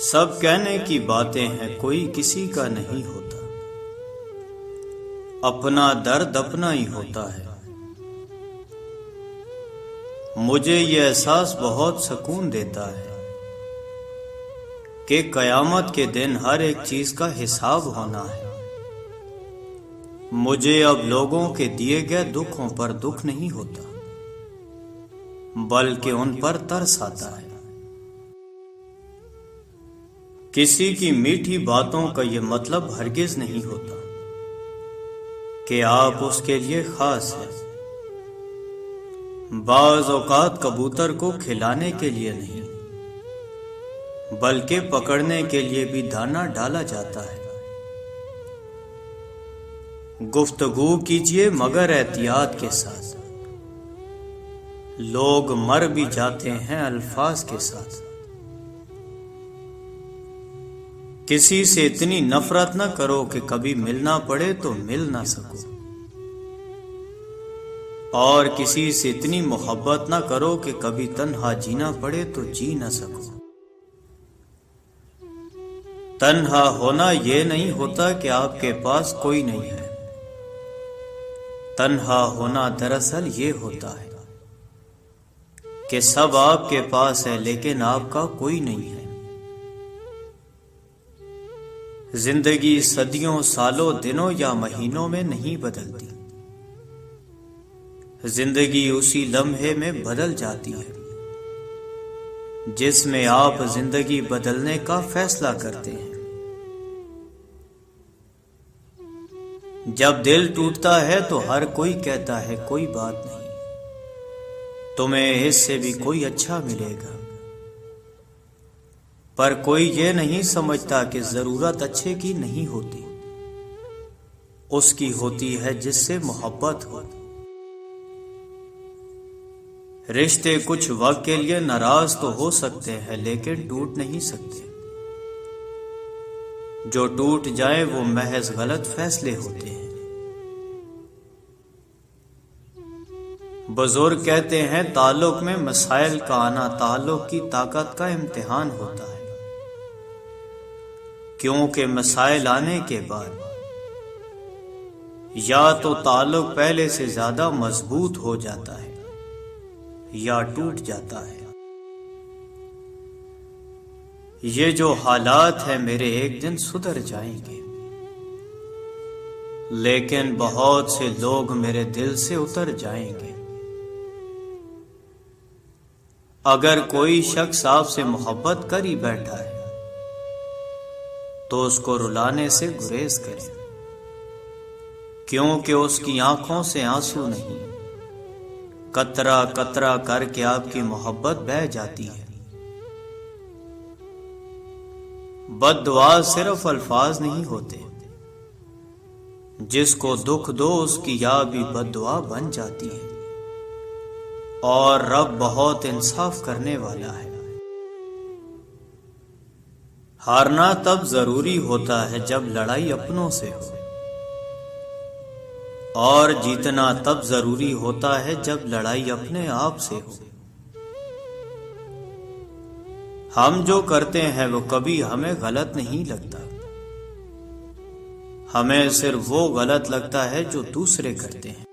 سب کہنے کی باتیں ہیں، کوئی کسی کا نہیں ہوتا، اپنا درد اپنا ہی ہوتا ہے۔ مجھے یہ احساس بہت سکون دیتا ہے کہ قیامت کے دن ہر ایک چیز کا حساب ہونا ہے۔ مجھے اب لوگوں کے دیے گئے دکھوں پر دکھ نہیں ہوتا، بلکہ ان پر ترس آتا ہے۔ کسی کی میٹھی باتوں کا یہ مطلب ہرگز نہیں ہوتا کہ آپ اس کے لیے خاص ہیں۔ بعض اوقات کبوتر کو کھلانے کے لیے نہیں، بلکہ پکڑنے کے لیے بھی دانہ ڈالا جاتا ہے۔ گفتگو کیجیے مگر احتیاط کے ساتھ، لوگ مر بھی جاتے ہیں الفاظ کے ساتھ۔ کسی سے اتنی نفرت نہ کرو کہ کبھی ملنا پڑے تو مل نہ سکو، اور کسی سے اتنی محبت نہ کرو کہ کبھی تنہا جینا پڑے تو جی نہ سکو۔ تنہا ہونا یہ نہیں ہوتا کہ آپ کے پاس کوئی نہیں ہے، تنہا ہونا دراصل یہ ہوتا ہے کہ سب آپ کے پاس ہے لیکن آپ کا کوئی نہیں ہے۔ زندگی صدیوں، سالوں، دنوں یا مہینوں میں نہیں بدلتی، زندگی اسی لمحے میں بدل جاتی ہے جس میں آپ زندگی بدلنے کا فیصلہ کرتے ہیں۔ جب دل ٹوٹتا ہے تو ہر کوئی کہتا ہے کوئی بات نہیں، تمہیں اس سے بھی کوئی اچھا ملے گا، پر کوئی یہ نہیں سمجھتا کہ ضرورت اچھے کی نہیں ہوتی، اس کی ہوتی ہے جس سے محبت ہو۔ رشتے کچھ وقت کے لیے ناراض تو ہو سکتے ہیں لیکن ٹوٹ نہیں سکتے۔ جو ٹوٹ جائیں وہ محض غلط فیصلے ہوتے ہیں۔ بزرگ کہتے ہیں تعلق میں مسائل کا آنا تعلق کی طاقت کا امتحان ہوتا ہے، کیونکہ مسائل آنے کے بعد یا تو تعلق پہلے سے زیادہ مضبوط ہو جاتا ہے یا ٹوٹ جاتا ہے۔ یہ جو حالات ہیں میرے ایک دن سدھر جائیں گے، لیکن بہت سے لوگ میرے دل سے اتر جائیں گے۔ اگر کوئی شخص آپ سے محبت کر ہی بیٹھا ہے تو اس کو رلانے سے گریز کریں، کیونکہ اس کی آنکھوں سے آنسو نہیں، قطرہ قطرہ کر کے آپ کی محبت بہہ جاتی ہے۔ بد دعا صرف الفاظ نہیں ہوتے، جس کو دکھ دو اس کی یا بھی بد دعا بن جاتی ہے، اور رب بہت انصاف کرنے والا ہے۔ ہارنا تب ضروری ہوتا ہے جب لڑائی اپنوں سے ہو، اور جیتنا تب ضروری ہوتا ہے جب لڑائی اپنے آپ سے ہو۔ ہم جو کرتے ہیں وہ کبھی ہمیں غلط نہیں لگتا، ہمیں صرف وہ غلط لگتا ہے جو دوسرے کرتے ہیں۔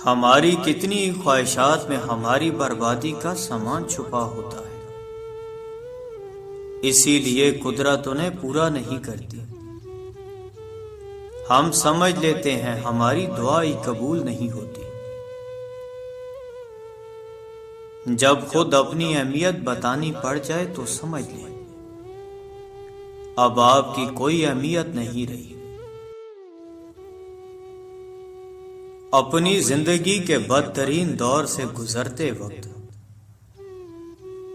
ہماری کتنی خواہشات میں ہماری بربادی کا سامان چھپا ہوتا ہے، اسی لیے قدرت انہیں پورا نہیں کرتی۔ ہم سمجھ لیتے ہیں ہماری دعا ہی قبول نہیں ہوتی، جب خود اپنی اہمیت بتانی پڑ جائے تو سمجھ لیں اب آپ کی کوئی اہمیت نہیں رہی۔ اپنی زندگی کے بدترین دور سے گزرتے وقت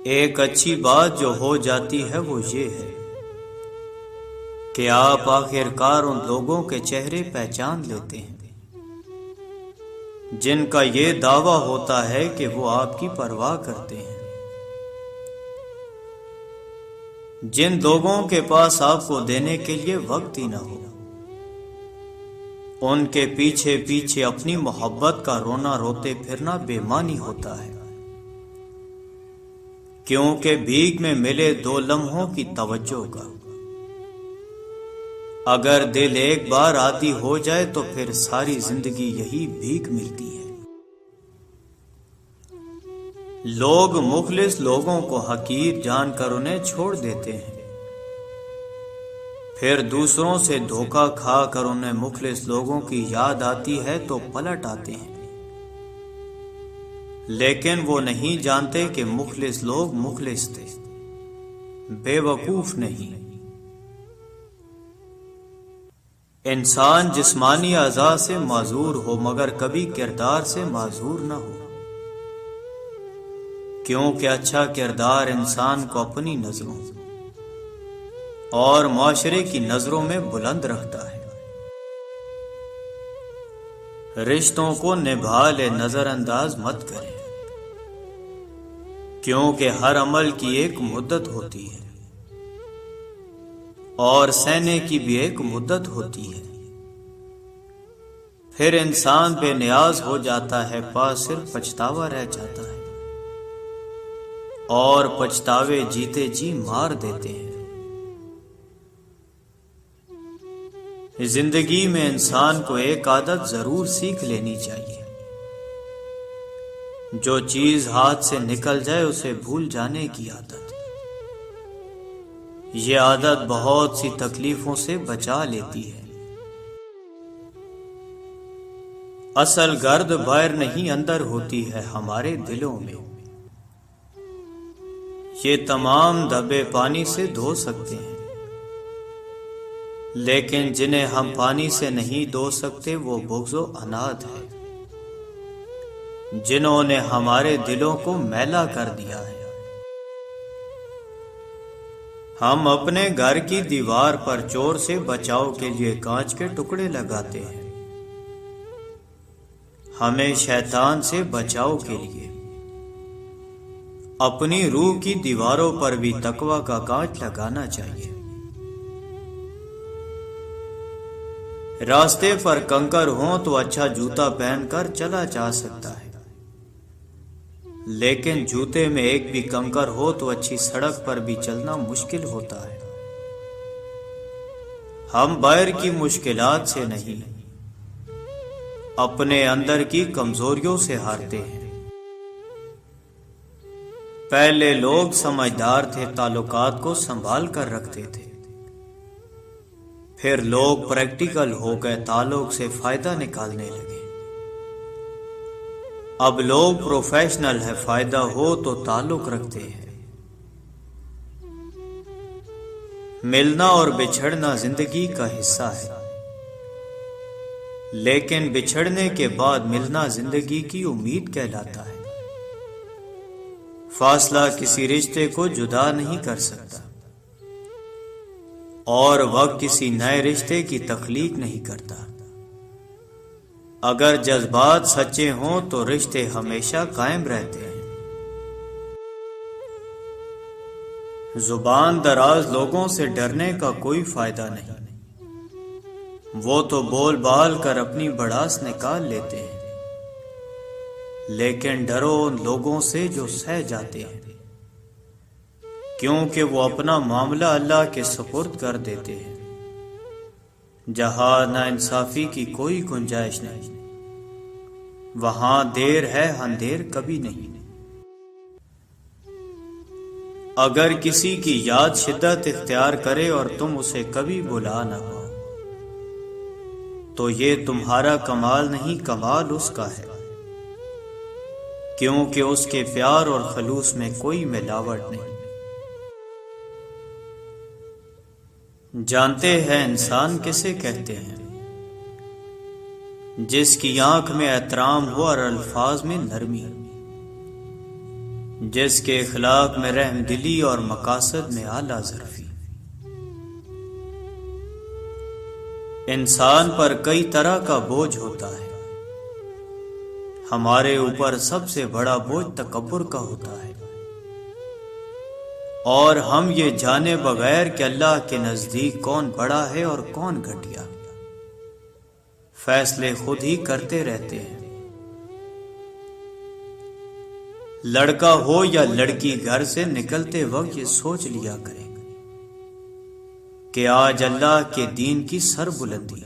ایک اچھی بات جو ہو جاتی ہے وہ یہ ہے کہ آپ آخرکار ان لوگوں کے چہرے پہچان لیتے ہیں جن کا یہ دعویٰ ہوتا ہے کہ وہ آپ کی پرواہ کرتے ہیں۔ جن لوگوں کے پاس آپ کو دینے کے لیے وقت ہی نہ ہو، ان کے پیچھے پیچھے اپنی محبت کا رونا روتے پھرنا بے معنی ہوتا ہے، کیونکہ بھیک میں ملے 2 لمحوں کی توجہ کا۔ اگر دل ایک بار عادی ہو جائے تو پھر ساری زندگی یہی بھیک ملتی ہے۔ لوگ مخلص لوگوں کو حقیر جان کر انہیں چھوڑ دیتے ہیں، پھر دوسروں سے دھوکہ کھا کر انہیں مخلص لوگوں کی یاد آتی ہے تو پلٹ آتے ہیں، لیکن وہ نہیں جانتے کہ مخلص لوگ مخلص تھے، بے وقوف نہیں۔ انسان جسمانی اعضاء سے معذور ہو مگر کبھی کردار سے معذور نہ ہو، کیونکہ اچھا کردار انسان کو اپنی نظروں اور معاشرے کی نظروں میں بلند رکھتا ہے۔ رشتوں کو نبھا لے، نظر انداز مت کرے، کیونکہ ہر عمل کی ایک مدت ہوتی ہے اور سہنے کی بھی ایک مدت ہوتی ہے۔ پھر انسان بے نیاز ہو جاتا ہے، پاس صرف پچھتاوا رہ جاتا ہے، اور پچھتاوے جیتے جی مار دیتے ہیں۔ زندگی میں انسان کو ایک عادت ضرور سیکھ لینی چاہیے، جو چیز ہاتھ سے نکل جائے اسے بھول جانے کی عادت۔ یہ عادت بہت سی تکلیفوں سے بچا لیتی ہے۔ اصل گرد باہر نہیں اندر ہوتی ہے، ہمارے دلوں میں۔ یہ تمام دھبے پانی سے دھو سکتے ہیں، لیکن جنہیں ہم پانی سے نہیں دھو سکتے وہ بغض و عناد ہے، جنہوں نے ہمارے دلوں کو میلا کر دیا ہے۔ ہم اپنے گھر کی دیوار پر چور سے بچاؤ کے لیے کانچ کے ٹکڑے لگاتے ہیں، ہمیں شیطان سے بچاؤ کے لیے اپنی روح کی دیواروں پر بھی تقوی کا کانچ لگانا چاہیے۔ راستے پر کنکر ہوں تو اچھا جوتا پہن کر چلا جا سکتا ہے، لیکن جوتے میں ایک بھی کنکر ہو تو اچھی سڑک پر بھی چلنا مشکل ہوتا ہے۔ ہم باہر کی مشکلات سے نہیں، اپنے اندر کی کمزوریوں سے ہارتے ہیں۔ پہلے لوگ سمجھدار تھے، تعلقات کو سنبھال کر رکھتے تھے، پھر لوگ پریکٹیکل ہو گئے، تعلق سے فائدہ نکالنے لگے۔ اب لوگ پروفیشنل ہے، فائدہ ہو تو تعلق رکھتے ہیں۔ ملنا اور بچھڑنا زندگی کا حصہ ہے، لیکن بچھڑنے کے بعد ملنا زندگی کی امید کہلاتا ہے۔ فاصلہ کسی رشتے کو جدا نہیں کر سکتا، اور وقت کسی نئے رشتے کی تخلیق نہیں کرتا۔ اگر جذبات سچے ہوں تو رشتے ہمیشہ قائم رہتے ہیں۔ زبان دراز لوگوں سے ڈرنے کا کوئی فائدہ نہیں، وہ تو بول بال کر اپنی بڑاس نکال لیتے ہیں، لیکن ڈرو ان لوگوں سے جو سہ جاتے ہیں، کیونکہ وہ اپنا معاملہ اللہ کے سپرد کر دیتے ہیں۔ جہاں ناانصافی کی کوئی گنجائش نہیں، وہاں دیر ہے اندھیر کبھی نہیں۔ اگر کسی کی یاد شدت اختیار کرے اور تم اسے کبھی بلا نہ پاؤ تو یہ تمہارا کمال نہیں، کمال اس کا ہے، کیونکہ اس کے پیار اور خلوص میں کوئی ملاوٹ نہیں۔ جانتے ہیں انسان کسے کہتے ہیں؟ جس کی آنکھ میں احترام ہو اور الفاظ میں نرمی، جس کے اخلاق میں رحم دلی اور مقاصد میں اعلیٰ ظرفی۔ انسان پر کئی طرح کا بوجھ ہوتا ہے، ہمارے اوپر سب سے بڑا بوجھ تکبر کا ہوتا ہے، اور ہم یہ جانے بغیر کہ اللہ کے نزدیک کون بڑا ہے اور کون گھٹیا، فیصلے خود ہی کرتے رہتے ہیں۔ لڑکا ہو یا لڑکی گھر سے نکلتے وقت یہ سوچ لیا کریں کہ آج اللہ کے دین کی سر بلندی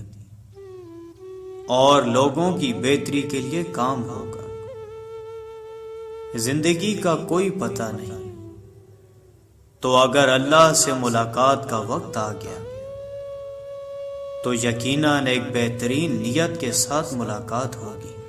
اور لوگوں کی بہتری کے لیے کام ہوگا۔ زندگی کا کوئی پتہ نہیں، تو اگر اللہ سے ملاقات کا وقت آ گیا تو یقیناً ایک بہترین نیت کے ساتھ ملاقات ہوگی۔